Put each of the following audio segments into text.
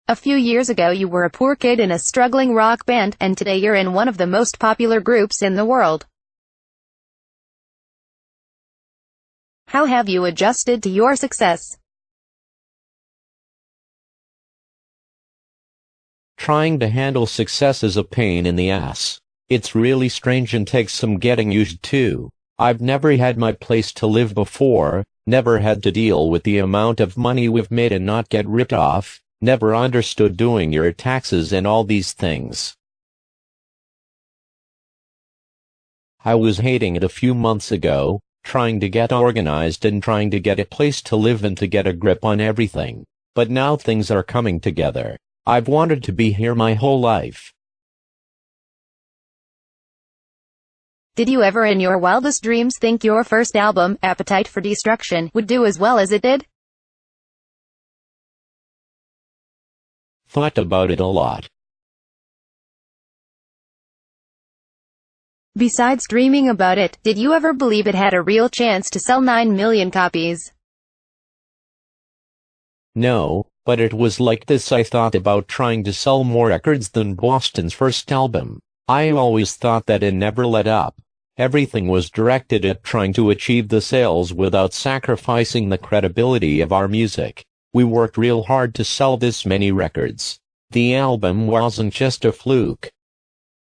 A few years ago you were a poor kid in a struggling rock band, and today you're in one of the most popular groups in the world. How have you adjusted to your success? Trying to handle success is a pain in the ass. It's really strange and takes some getting used to. I've never had my place to live before, never had to deal with the amount of money we've made and not get ripped off, never understood doing your taxes and all these things. I was hating it a few months ago, trying to get organized and trying to get a place to live and to get a grip on everything. But now things are coming together. I've wanted to be here my whole life. Did you ever in your wildest dreams think your first album, Appetite for Destruction, would do as well as it did? Thought about it a lot. Besides dreaming about it, did you ever believe it had a real chance to sell 9 million copies? No, but it was like this. I thought about trying to sell more records than Boston's first album. I always thought that and never let up. Everything was directed at trying to achieve the sales without sacrificing the credibility of our music. We worked real hard to sell this many records. The album wasn't just a fluke.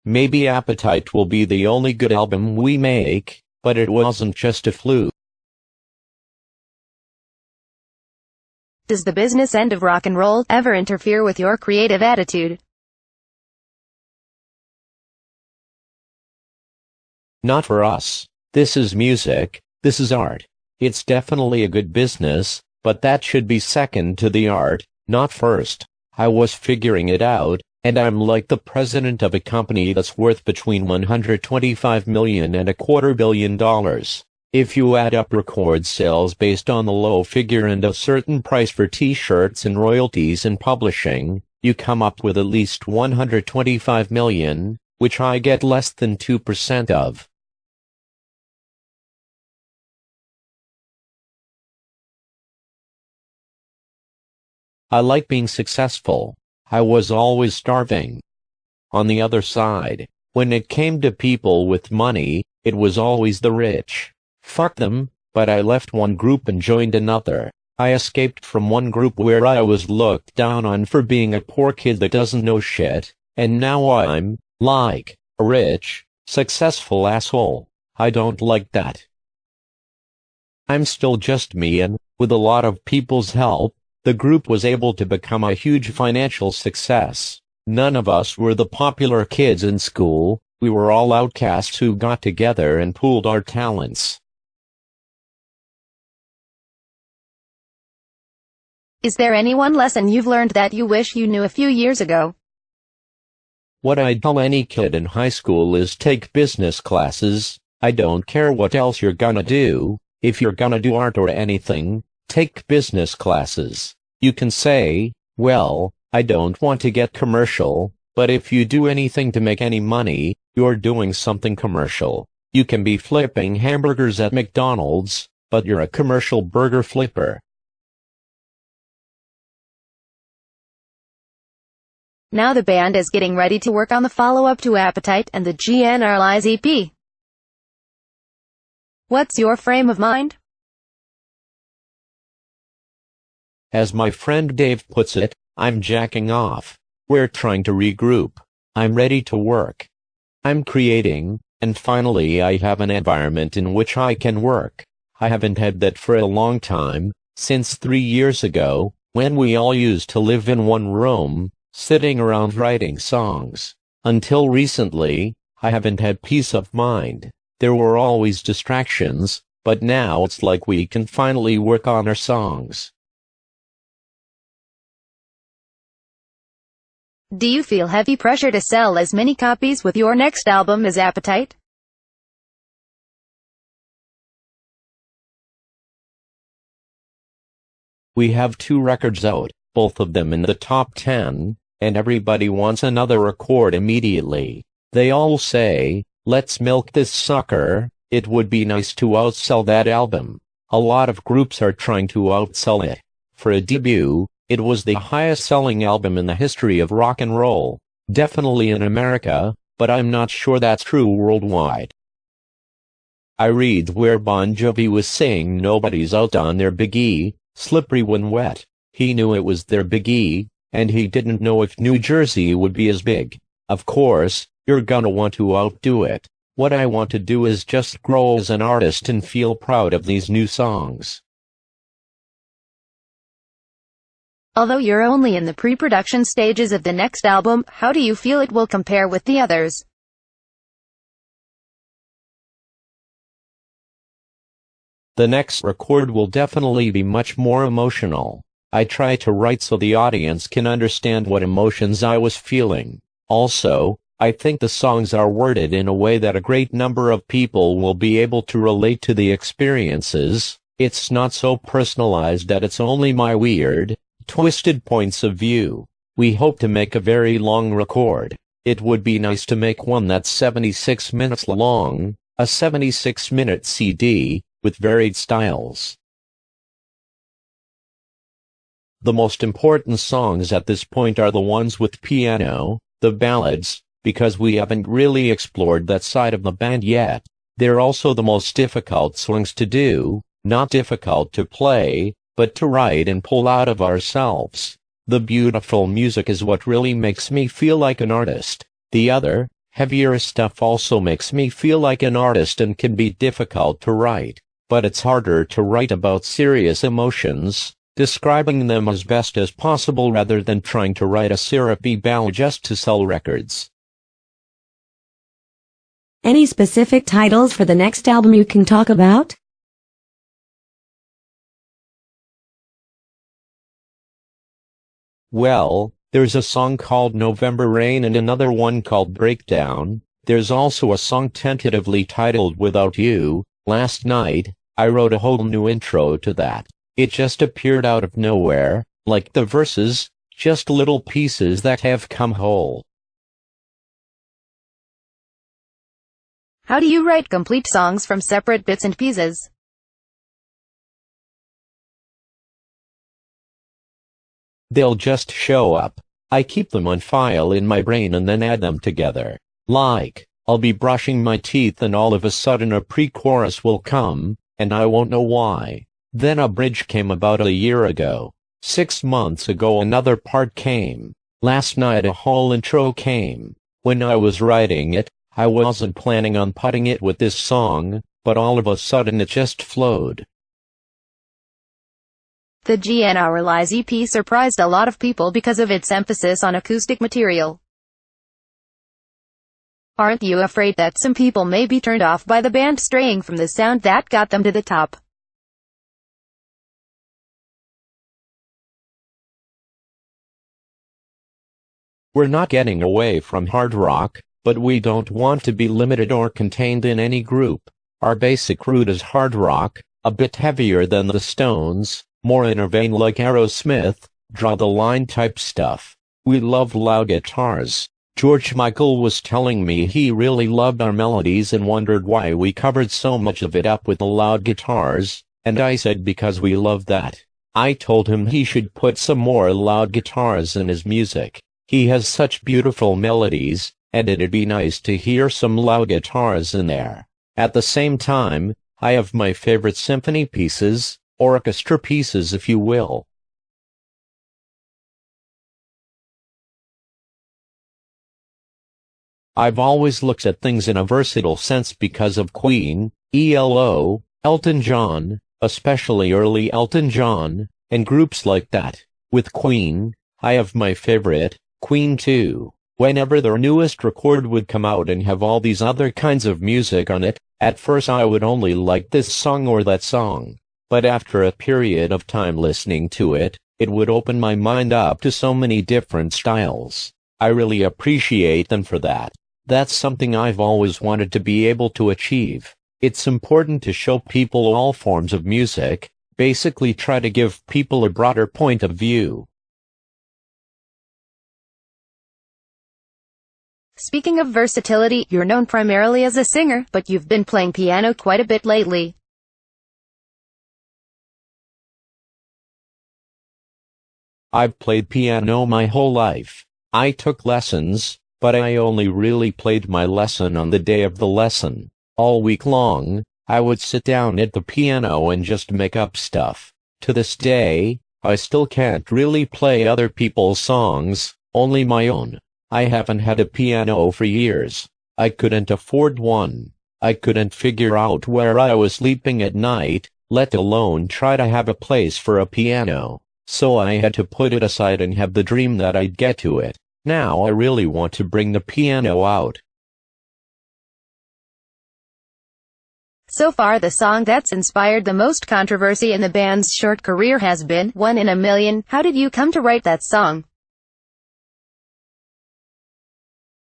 Maybe Appetite will be the only good album we make, but it wasn't just a fluke. Does the business end of rock and roll ever interfere with your creative attitude? Not for us. This is music, this is art. It's definitely a good business, but that should be second to the art, not first. I was figuring it out, and I'm like the president of a company that's worth between $125 million and $250 million. If you add up record sales based on the low figure and a certain price for t-shirts and royalties and publishing, you come up with at least $125 million, which I get less than 2% of. I like being successful. I was always starving. On the other side, when it came to people with money, it was always the rich. Fuck them, but I left one group and joined another. I escaped from one group where I was looked down on for being a poor kid that doesn't know shit, and now I'm, like, a rich, successful asshole. I don't like that. I'm still just me, and, with a lot of people's help, the group was able to become a huge financial success. None of us were the popular kids in school, we were all outcasts who got together and pooled our talents. Is there any one lesson you've learned that you wish you knew a few years ago? What I'd tell any kid in high school is take business classes. I don't care what else you're gonna do. If you're gonna do art or anything, take business classes. You can say, well, I don't want to get commercial, but if you do anything to make any money, you're doing something commercial. You can be flipping hamburgers at McDonald's, but you're a commercial burger flipper. Now the band is getting ready to work on the follow-up to Appetite and the Generalize EP. What's your frame of mind? As my friend Dave puts it, I'm jacking off. We're trying to regroup. I'm ready to work. I'm creating, and finally I have an environment in which I can work. I haven't had that for a long time, since 3 years ago, when we all used to live in one room, sitting around writing songs. Until recently, I haven't had peace of mind. There were always distractions, but now it's like we can finally work on our songs. Do you feel heavy pressure to sell as many copies with your next album as Appetite? We have 2 records out, both of them in the top 10, and everybody wants another record immediately. They all say, let's milk this sucker. It would be nice to outsell that album. A lot of groups are trying to outsell it. For a debut, It was the highest-selling album in the history of rock and roll, definitely in America, but I'm not sure that's true worldwide. I read where Bon Jovi was saying nobody's outdone their Big E, Slippery When Wet. He knew it was their Big E, and he didn't know if New Jersey would be as big. Of course, you're gonna want to outdo it. What I want to do is just grow as an artist and feel proud of these new songs. Although you're only in the pre-production stages of the next album, how do you feel it will compare with the others? The next record will definitely be much more emotional. I try to write so the audience can understand what emotions I was feeling. Also, I think the songs are worded in a way that a great number of people will be able to relate to the experiences. It's not so personalized that it's only my weird, twisted points of view. We hope to make a very long record. It would be nice to make one that's 76 minutes long, a 76-minute CD, with varied styles. The most important songs at this point are the ones with piano, the ballads, because we haven't really explored that side of the band yet. They're also the most difficult songs to do, not difficult to play, but to write and pull out of ourselves. The beautiful music is what really makes me feel like an artist. The other, heavier stuff also makes me feel like an artist and can be difficult to write. But it's harder to write about serious emotions, describing them as best as possible rather than trying to write a syrupy ballad just to sell records. Any specific titles for the next album you can talk about? Well, there's a song called November Rain and another one called Breakdown. There's also a song tentatively titled Without You. Last night, I wrote a whole new intro to that. It just appeared out of nowhere, like the verses, just little pieces that have come whole. How do you write complete songs from separate bits and pieces? They'll just show up. I keep them on file in my brain and then add them together. Like, I'll be brushing my teeth and all of a sudden a pre-chorus will come, and I won't know why. Then a bridge came about a year ago. 6 months ago another part came. Last night a whole intro came. When I was writing it, I wasn't planning on putting it with this song, but all of a sudden it just flowed. The GNR Lies EP surprised a lot of people because of its emphasis on acoustic material. Aren't you afraid that some people may be turned off by the band straying from the sound that got them to the top? We're not getting away from hard rock, but we don't want to be limited or contained in any group. Our basic root is hard rock, a bit heavier than the Stones, more in a vein like Aerosmith, draw the line type stuff. We love loud guitars. George Michael was telling me he really loved our melodies and wondered why we covered so much of it up with the loud guitars, and I said because we love that. I told him he should put some more loud guitars in his music. He has such beautiful melodies, and it'd be nice to hear some loud guitars in there. At the same time, I have my favorite symphony pieces, orchestra pieces if you will. I've always looked at things in a versatile sense because of Queen, ELO, Elton John, especially early Elton John, and groups like that. With Queen, I have my favorite, Queen 2. Whenever their newest record would come out and have all these other kinds of music on it, at first I would only like this song or that song. But after a period of time listening to it, it would open my mind up to so many different styles. I really appreciate them for that. That's something I've always wanted to be able to achieve. It's important to show people all forms of music, basically try to give people a broader point of view. Speaking of versatility, you're known primarily as a singer, but you've been playing piano quite a bit lately. I've played piano my whole life. I took lessons, but I only really played my lesson on the day of the lesson. All week long, I would sit down at the piano and just make up stuff. To this day, I still can't really play other people's songs, only my own. I haven't had a piano for years. I couldn't afford one. I couldn't figure out where I was sleeping at night, let alone try to have a place for a piano. So I had to put it aside and have the dream that I'd get to it. Now I really want to bring the piano out. So far the song that's inspired the most controversy in the band's short career has been One in a Million. How did you come to write that song?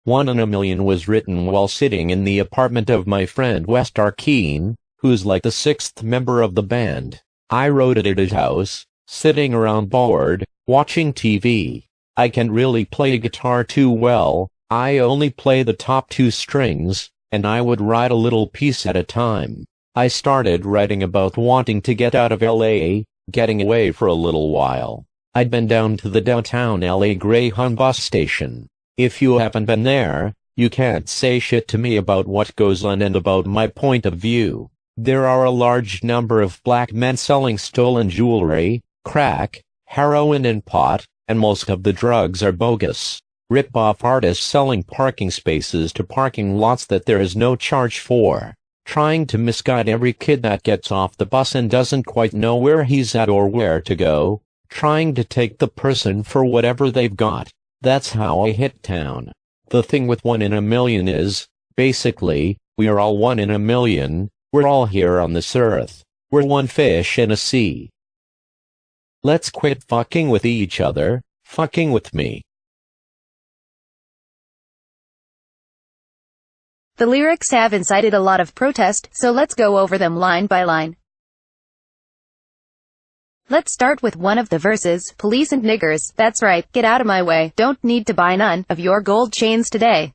One in a Million was written while sitting in the apartment of my friend West Arkeen, who's like the sixth member of the band. I wrote it at his house, sitting around bored, watching TV. I can't really play guitar too well, I only play the top two strings, and I would write a little piece at a time. I started writing about wanting to get out of LA, getting away for a little while. I'd been down to the downtown LA Greyhound bus station. If you haven't been there, you can't say shit to me about what goes on and about my point of view. There are a large number of black men selling stolen jewelry, crack, heroin and pot, and most of the drugs are bogus. Rip-off artists selling parking spaces to parking lots that there is no charge for. Trying to misguide every kid that gets off the bus and doesn't quite know where he's at or where to go. Trying to take the person for whatever they've got. That's how I hit town. The thing with One in a Million is, basically, we are all one in a million. We're all here on this earth. We're one fish in a sea. Let's quit fucking with each other, fucking with me. The lyrics have incited a lot of protest, so let's go over them line by line. Let's start with one of the verses, police and niggers, that's right, get out of my way, don't need to buy none of your gold chains today.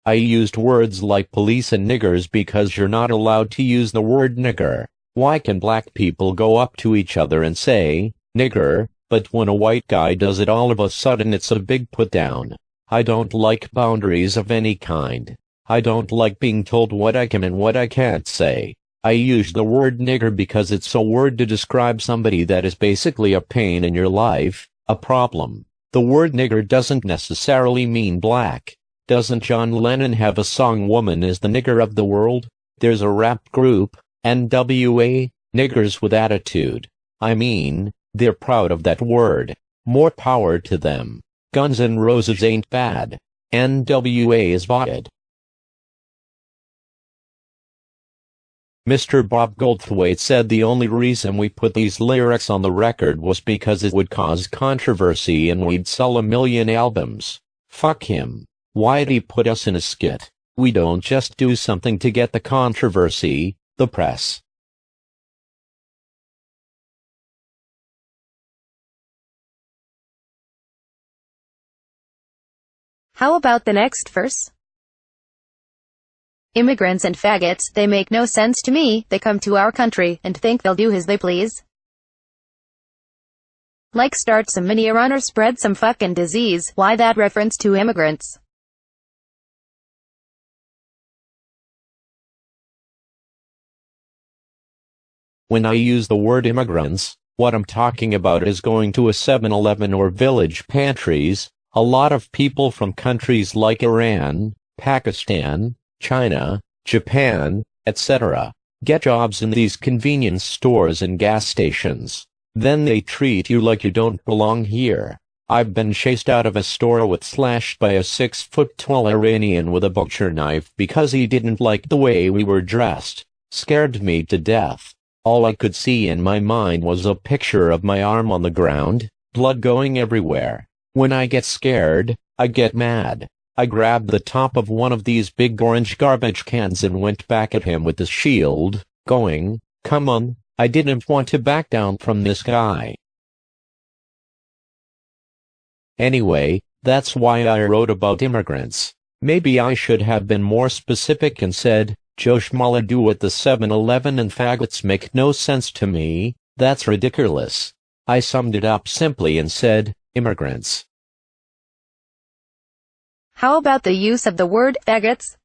I used words like police and niggers because you're not allowed to use the word nigger. Why can black people go up to each other and say, nigger, but when a white guy does it all of a sudden it's a big put down? I don't like boundaries of any kind. I don't like being told what I can and what I can't say. I use the word nigger because it's a word to describe somebody that is basically a pain in your life, a problem. The word nigger doesn't necessarily mean black. Doesn't John Lennon have a song Woman is the Nigger of the World? There's a rap group, NWA, Niggers with Attitude. I mean, they're proud of that word. More power to them. Guns N' Roses ain't bad. NWA is bought. Mr. Bob Goldthwait said the only reason we put these lyrics on the record was because it would cause controversy and we'd sell 1 million albums. Fuck him. Why'd he put us in a skit? We don't just do something to get the controversy, the press. How about the next verse? Immigrants and faggots, they make no sense to me, they come to our country, and think they'll do as they please. Like start some mini-run or spread some fucking disease, why that reference to immigrants? When I use the word immigrants, what I'm talking about is going to a 7-Eleven or Village pantries. A lot of people from countries like Iran, Pakistan, China, Japan, etc. get jobs in these convenience stores and gas stations. Then they treat you like you don't belong here. I've been chased out of a store with slashed by a 6-foot-tall Iranian with a butcher knife because he didn't like the way we were dressed. Scared me to death. All I could see in my mind was a picture of my arm on the ground, blood going everywhere. When I get scared, I get mad. I grabbed the top of one of these big orange garbage cans and went back at him with the shield, going, come on, I didn't want to back down from this guy. Anyway, that's why I wrote about immigrants. Maybe I should have been more specific and said, Joe Schmolla do at the 7-Eleven and faggots make no sense to me, that's ridiculous. I summed it up simply and said, immigrants. How about the use of the word faggots?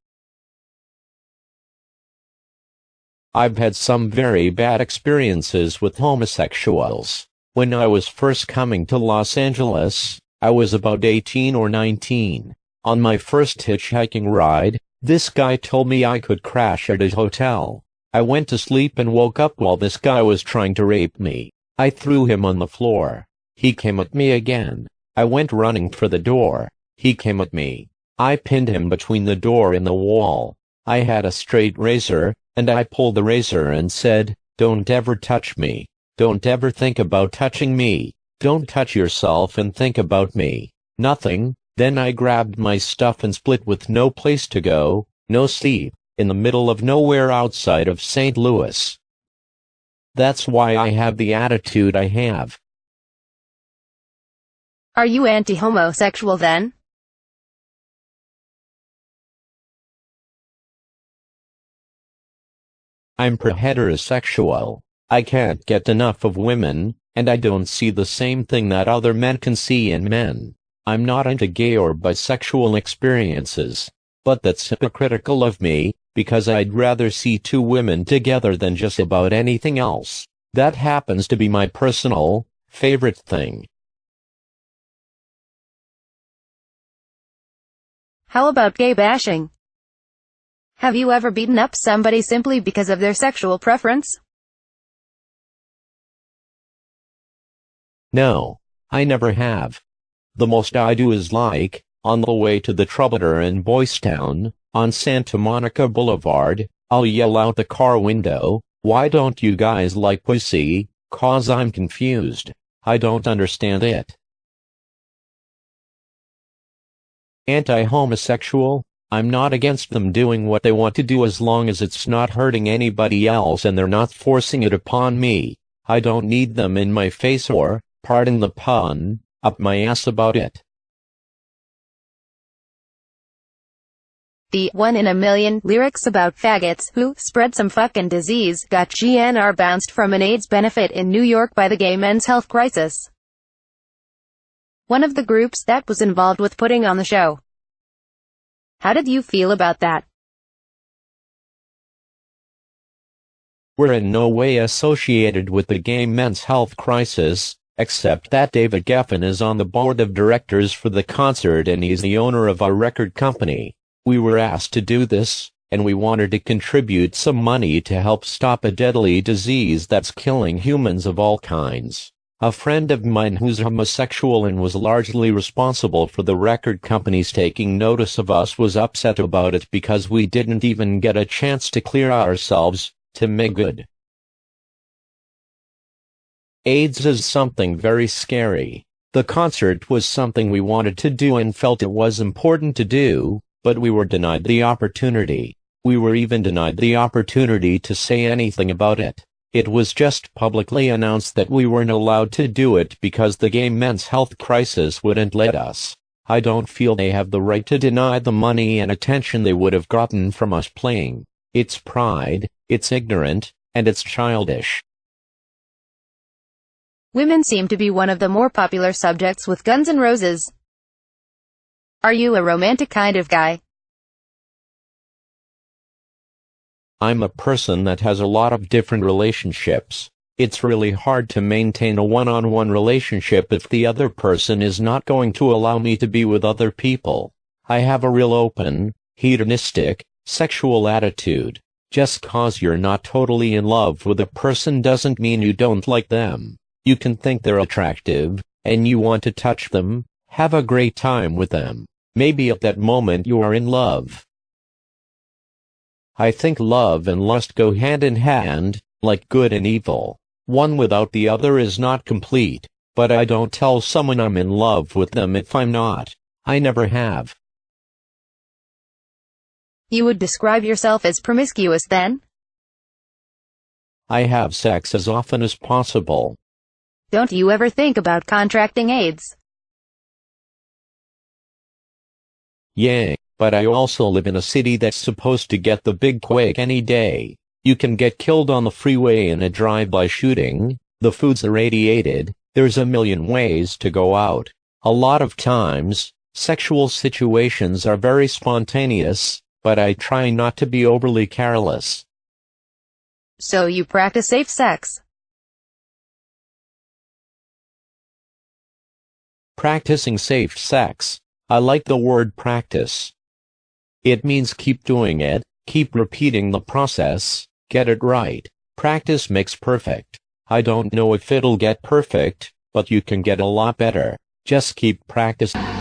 I've had some very bad experiences with homosexuals. When I was first coming to Los Angeles, I was about 18 or 19. On my first hitchhiking ride, this guy told me I could crash at his hotel. I went to sleep and woke up while this guy was trying to rape me. I threw him on the floor. He came at me again. I went running for the door. He came at me. I pinned him between the door and the wall. I had a straight razor, and I pulled the razor and said, "Don't ever touch me. Don't ever think about touching me. Don't touch yourself and think about me." Nothing. Then I grabbed my stuff and split with no place to go, no sleep, in the middle of nowhere outside of St. Louis. That's why I have the attitude I have. Are you anti-homosexual then? I'm pro-heterosexual. I can't get enough of women, and I don't see the same thing that other men can see in men. I'm not into gay or bisexual experiences. But that's hypocritical of me, because I'd rather see two women together than just about anything else. That happens to be my personal, favorite thing. How about gay bashing? Have you ever beaten up somebody simply because of their sexual preference? No, I never have. The most I do is like, on the way to the Troubadour in Boys Town, on Santa Monica Boulevard, I'll yell out the car window, "Why don't you guys like pussy? 'Cause I'm confused. I don't understand it." Anti-homosexual? I'm not against them doing what they want to do as long as it's not hurting anybody else and they're not forcing it upon me. I don't need them in my face or, pardon the pun, up my ass about it. The 1 in a million lyrics about faggots who spread some fucking disease got GNR bounced from an AIDS benefit in New York by the gay men's health crisis. One of the groups that was involved with putting on the show. How did you feel about that? We're in no way associated with the gay men's health crisis, except that David Geffen is on the board of directors for the concert and he's the owner of our record company. We were asked to do this, and we wanted to contribute some money to help stop a deadly disease that's killing humans of all kinds. A friend of mine who's homosexual and was largely responsible for the record companies taking notice of us was upset about it because we didn't even get a chance to clear ourselves, to make good. AIDS is something very scary. The concert was something we wanted to do and felt it was important to do, but we were denied the opportunity. We were even denied the opportunity to say anything about it. It was just publicly announced that we weren't allowed to do it because the gay men's health crisis wouldn't let us. I don't feel they have the right to deny the money and attention they would have gotten from us playing. It's pride, it's ignorant, and it's childish. Women seem to be one of the more popular subjects with Guns N' Roses. Are you a romantic kind of guy? I'm a person that has a lot of different relationships. It's really hard to maintain a one-on-one relationship if the other person is not going to allow me to be with other people. I have a real open, hedonistic, sexual attitude. Just 'cause you're not totally in love with a person doesn't mean you don't like them. You can think they're attractive, and you want to touch them, have a great time with them. Maybe at that moment you are in love. I think love and lust go hand in hand, like good and evil. One without the other is not complete, but I don't tell someone I'm in love with them if I'm not. I never have. You would describe yourself as promiscuous then? I have sex as often as possible. Don't you ever think about contracting AIDS? Yeah, but I also live in a city that's supposed to get the big quake any day. You can get killed on the freeway in a drive-by shooting, the food's irradiated, there's a million ways to go out. A lot of times, sexual situations are very spontaneous, but I try not to be overly careless. So you practice safe sex. Practicing safe sex. I like the word practice. It means keep doing it, keep repeating the process, get it right. Practice makes perfect. I don't know if it'll get perfect, but you can get a lot better. Just keep practicing.